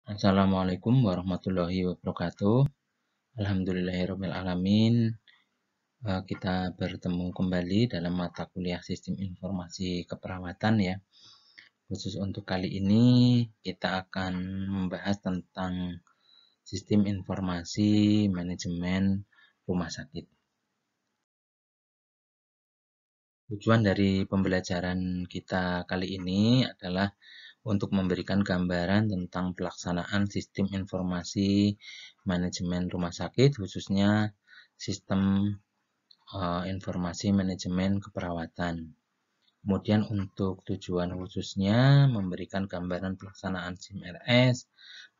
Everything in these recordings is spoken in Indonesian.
Assalamualaikum warahmatullahi wabarakatuh. Alhamdulillahirabbil alamin. Kita bertemu kembali dalam mata kuliah Sistem Informasi Keperawatan ya. Khusus untuk kali ini kita akan membahas tentang Sistem Informasi Manajemen Rumah Sakit. Tujuan dari pembelajaran kita kali ini adalah untuk memberikan gambaran tentang pelaksanaan sistem informasi manajemen rumah sakit, khususnya sistem informasi manajemen keperawatan. Kemudian untuk tujuan khususnya memberikan gambaran pelaksanaan SIM RS,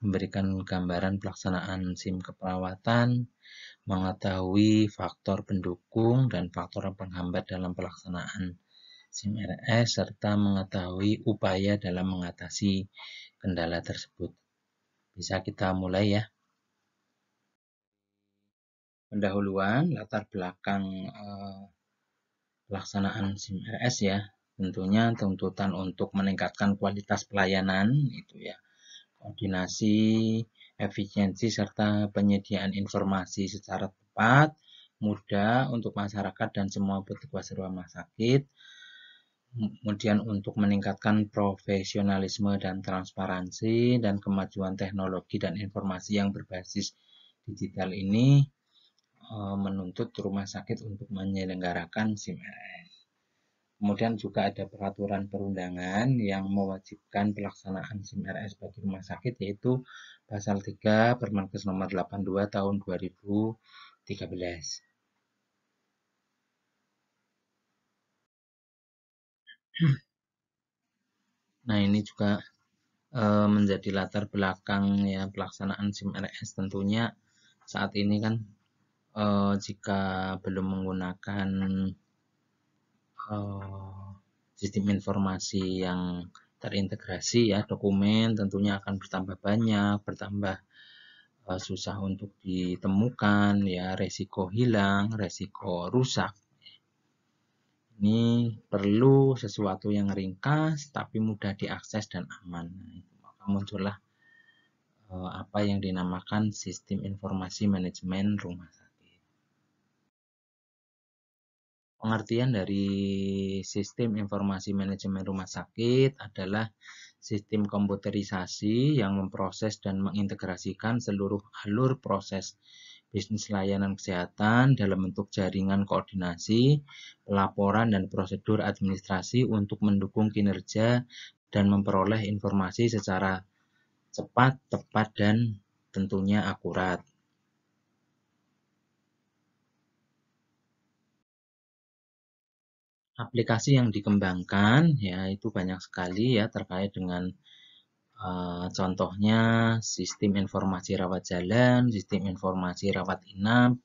memberikan gambaran pelaksanaan SIM keperawatan, mengetahui faktor pendukung dan faktor penghambat dalam pelaksanaan SIM RS, serta mengetahui upaya dalam mengatasi kendala tersebut. Bisa kita mulai ya. Pendahuluan latar belakang pelaksanaan SIM RS ya. Tentunya tuntutan untuk meningkatkan kualitas pelayanan itu ya. Koordinasi, efisiensi serta penyediaan informasi secara tepat, mudah untuk masyarakat dan semua petugas rumah sakit. Kemudian untuk meningkatkan profesionalisme dan transparansi dan kemajuan teknologi dan informasi yang berbasis digital ini menuntut rumah sakit untuk menyelenggarakan SIM RS. Kemudian juga ada peraturan perundangan yang mewajibkan pelaksanaan SIM RS bagi rumah sakit, yaitu pasal 3 Permenkes nomor 82 tahun 2013. Nah, ini juga menjadi latar belakang ya pelaksanaan SIM RS. Tentunya saat ini kan jika belum menggunakan sistem informasi yang terintegrasi ya, dokumen tentunya akan bertambah banyak, bertambah susah untuk ditemukan ya, resiko hilang, resiko rusak. Ini perlu sesuatu yang ringkas tapi mudah diakses dan aman. Maka muncullah apa yang dinamakan sistem informasi manajemen rumah sakit. Pengertian dari sistem informasi manajemen rumah sakit adalah sistem komputerisasi yang memproses dan mengintegrasikan seluruh alur proses bisnis layanan kesehatan dalam bentuk jaringan koordinasi, pelaporan, dan prosedur administrasi untuk mendukung kinerja dan memperoleh informasi secara cepat, tepat, dan tentunya akurat. Aplikasi yang dikembangkan ya itu banyak sekali ya terkait dengan contohnya sistem informasi rawat jalan, sistem informasi rawat inap,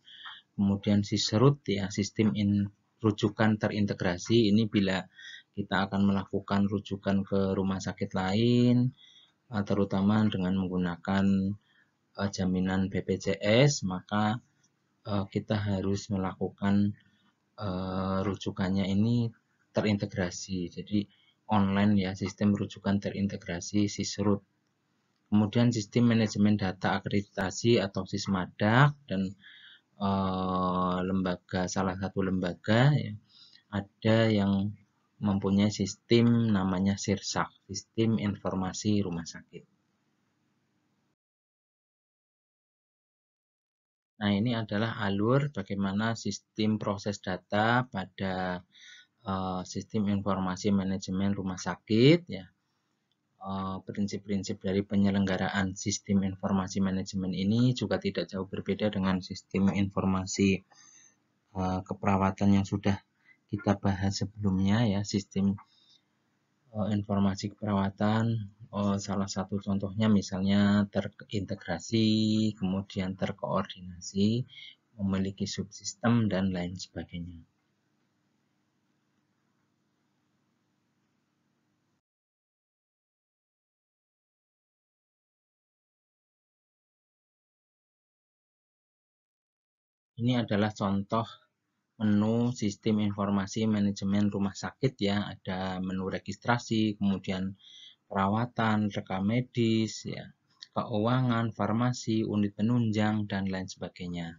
kemudian Sisrut ya sistem rujukan terintegrasi. Ini bila kita akan melakukan rujukan ke rumah sakit lain, terutama dengan menggunakan jaminan BPJS, maka kita harus melakukan rujukannya ini terintegrasi. Jadi online ya, sistem rujukan terintegrasi Sisrut. Kemudian sistem manajemen data akreditasi atau Sismadak dan lembaga salah satu lembaga ya, ada yang mempunyai sistem namanya SIRSAK, Sistem Informasi Rumah Sakit. Nah, ini adalah alur bagaimana sistem proses data pada sistem informasi manajemen rumah sakit ya. Prinsip-prinsip dari penyelenggaraan sistem informasi manajemen ini juga tidak jauh berbeda dengan sistem informasi keperawatan yang sudah kita bahas sebelumnya ya. Sistem informasi keperawatan salah satu contohnya misalnya terintegrasi, kemudian terkoordinasi, memiliki subsistem dan lain sebagainya. Ini adalah contoh menu sistem informasi manajemen rumah sakit ya. Ada menu registrasi, kemudian perawatan, rekam medis ya. keuangan, farmasi, unit penunjang, dan lain sebagainya.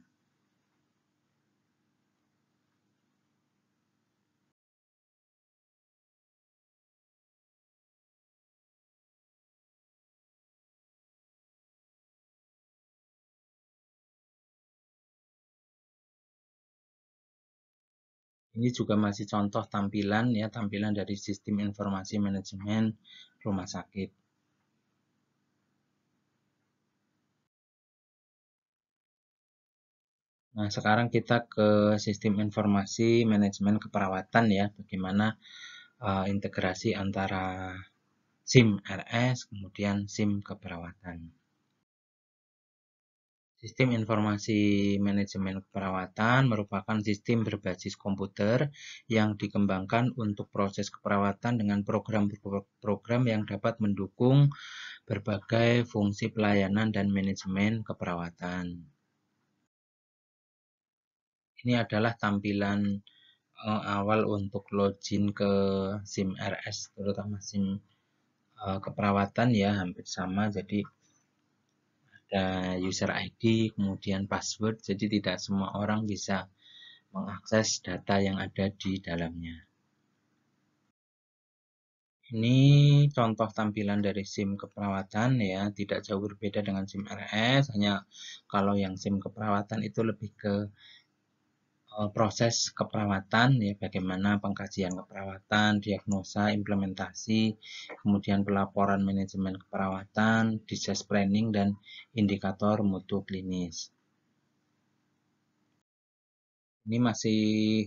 Ini juga masih contoh tampilan ya, tampilan dari sistem informasi manajemen rumah sakit. Nah, sekarang kita ke sistem informasi manajemen keperawatan ya, bagaimana integrasi antara SIM RS kemudian SIM keperawatan. Sistem informasi manajemen keperawatan merupakan sistem berbasis komputer yang dikembangkan untuk proses keperawatan dengan program-program yang dapat mendukung berbagai fungsi pelayanan dan manajemen keperawatan. Ini adalah tampilan awal untuk login ke SIM RS, terutama SIM keperawatan ya, hampir sama. Jadi ada user ID, kemudian password, jadi tidak semua orang bisa mengakses data yang ada di dalamnya. Ini contoh tampilan dari SIM keperawatan ya, tidak jauh berbeda dengan SIM RS, hanya kalau yang SIM keperawatan itu lebih ke proses keperawatan ya, bagaimana pengkajian keperawatan, diagnosa, implementasi, kemudian pelaporan manajemen keperawatan, disease planning, dan indikator mutu klinis. Ini masih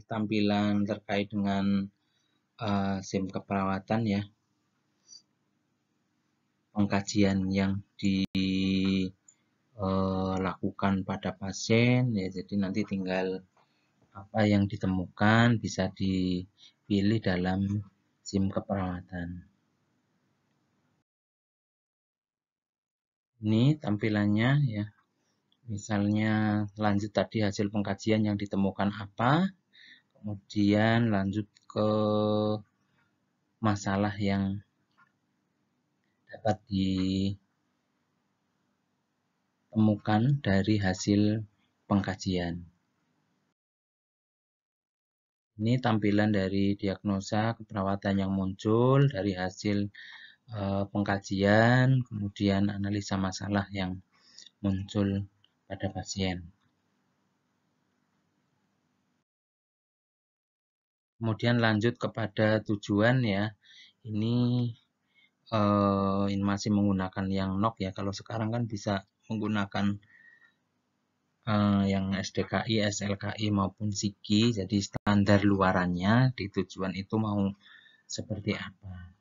tampilan terkait dengan SIM keperawatan ya, pengkajian yang dilakukan pada pasien ya, jadi nanti tinggal apa yang ditemukan bisa dipilih dalam SIM keperawatan. Ini tampilannya ya. Misalnya lanjut tadi hasil pengkajian yang ditemukan apa, kemudian lanjut ke masalah yang dapat ditemukan dari hasil pengkajian. Ini tampilan dari diagnosa keperawatan yang muncul dari hasil pengkajian, kemudian analisa masalah yang muncul pada pasien. Kemudian lanjut kepada tujuan ya. Ini masih menggunakan yang NOC ya. Kalau sekarang kan bisa menggunakan yang SDKI, SLKI maupun SIGI. Jadi standar luarannya di tujuan itu mau seperti apa.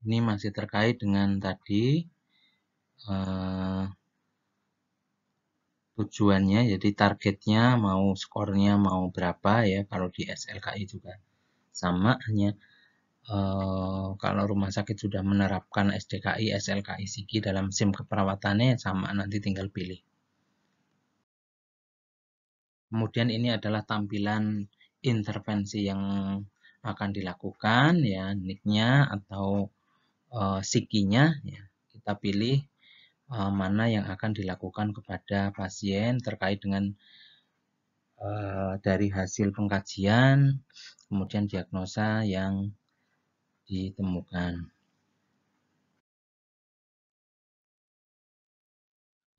Ini masih terkait dengan tadi tujuannya, jadi targetnya mau skornya mau berapa ya. Kalau di SLKI juga sama, hanya kalau rumah sakit sudah menerapkan SDKI, SLKI, SIGI dalam SIM keperawatannya sama, nanti tinggal pilih. Kemudian ini adalah tampilan intervensi yang akan dilakukan ya, NIC-nya atau SIGI-nya ya. Kita pilih mana yang akan dilakukan kepada pasien terkait dengan dari hasil pengkajian, kemudian diagnosa yang ditemukan.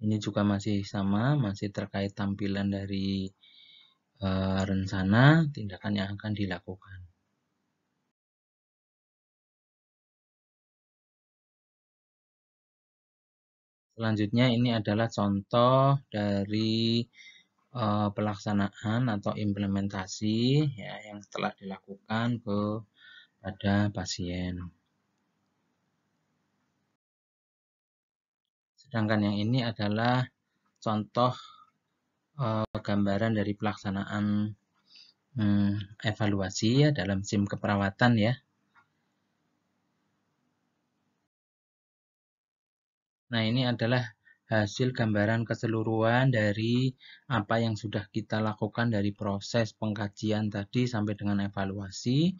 Ini juga masih sama, masih terkait tampilan dari rencana tindakan yang akan dilakukan. Selanjutnya ini adalah contoh dari pelaksanaan atau implementasi ya, yang telah dilakukan kepada pasien. Sedangkan yang ini adalah contoh gambaran dari pelaksanaan evaluasi ya dalam SIM keperawatan ya. Nah, ini adalah hasil gambaran keseluruhan dari apa yang sudah kita lakukan dari proses pengkajian tadi sampai dengan evaluasi.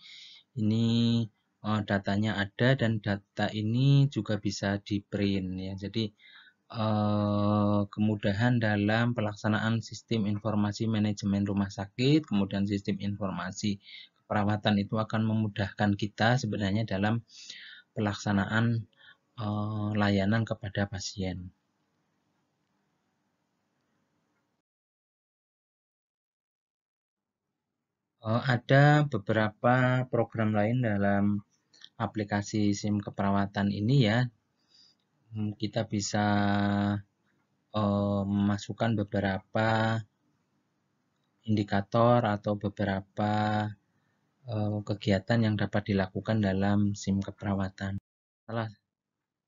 Ini datanya ada dan data ini juga bisa di print ya. Jadi kemudahan dalam pelaksanaan sistem informasi manajemen rumah sakit, kemudian sistem informasi keperawatan itu akan memudahkan kita sebenarnya dalam pelaksanaan layanan kepada pasien. Ada beberapa program lain dalam aplikasi SIM keperawatan ini ya. Kita bisa memasukkan beberapa indikator atau beberapa kegiatan yang dapat dilakukan dalam SIM keperawatan.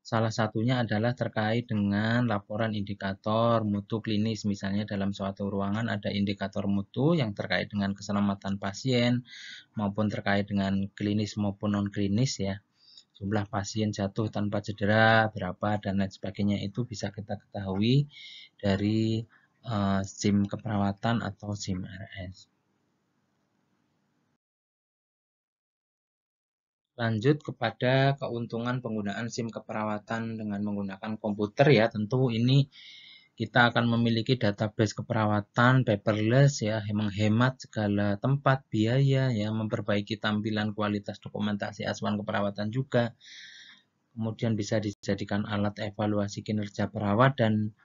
Salah satunya adalah terkait dengan laporan indikator mutu klinis. Misalnya dalam suatu ruangan ada indikator mutu yang terkait dengan keselamatan pasien maupun terkait dengan klinis maupun non-klinis ya. Jumlah pasien jatuh tanpa cedera berapa dan lain sebagainya itu bisa kita ketahui dari SIM keperawatan atau SIM RS. Lanjut kepada keuntungan penggunaan SIM keperawatan dengan menggunakan komputer ya. Tentu ini kita akan memiliki database keperawatan paperless ya, menghemat segala tempat, biaya ya, memperbaiki tampilan kualitas dokumentasi asuhan keperawatan juga. Kemudian bisa dijadikan alat evaluasi kinerja perawat dan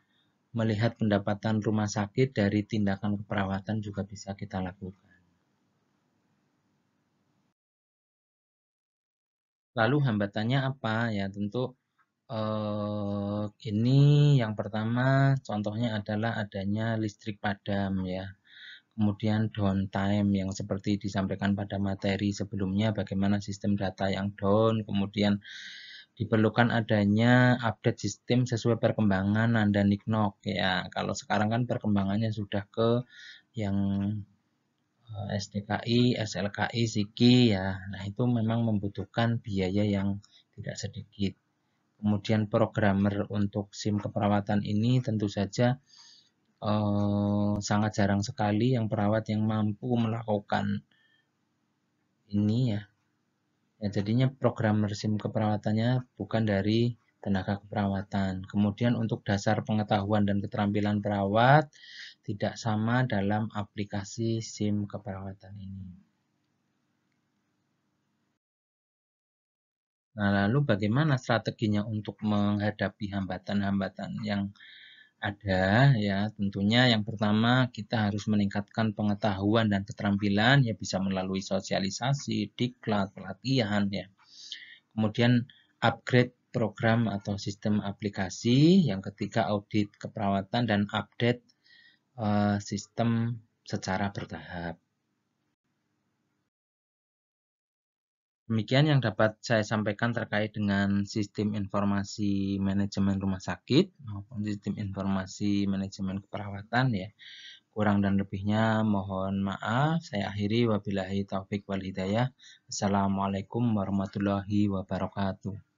melihat pendapatan rumah sakit dari tindakan keperawatan juga bisa kita lakukan. Lalu hambatannya apa? Ya tentu ini yang pertama contohnya adalah adanya listrik padam ya. Kemudian downtime yang seperti disampaikan pada materi sebelumnya, bagaimana sistem data yang down, kemudian diperlukan adanya update sistem sesuai perkembangan Nanda Niknok ya. Kalau sekarang kan perkembangannya sudah ke yang SDKI, SLKI, SIKI ya. Nah, itu memang membutuhkan biaya yang tidak sedikit. Kemudian programmer untuk SIM keperawatan ini tentu saja sangat jarang sekali yang perawat yang mampu melakukan ini ya. Ya, jadinya programmer SIM keperawatannya bukan dari tenaga keperawatan. Kemudian untuk dasar pengetahuan dan keterampilan perawat tidak sama dalam aplikasi SIM keperawatan ini. Nah, lalu bagaimana strateginya untuk menghadapi hambatan-hambatan yang ada ya? Tentunya yang pertama kita harus meningkatkan pengetahuan dan keterampilan ya, bisa melalui sosialisasi, diklat, pelatihan ya. Kemudian upgrade program atau sistem aplikasi. Yang ketiga audit keperawatan dan update sistem secara bertahap. Demikian yang dapat saya sampaikan terkait dengan sistem informasi manajemen rumah sakit maupun sistem informasi manajemen keperawatan ya. Kurang dan lebihnya mohon maaf. Saya akhiri, wabillahi taufik wal hidayah. Assalamualaikum warahmatullahi wabarakatuh.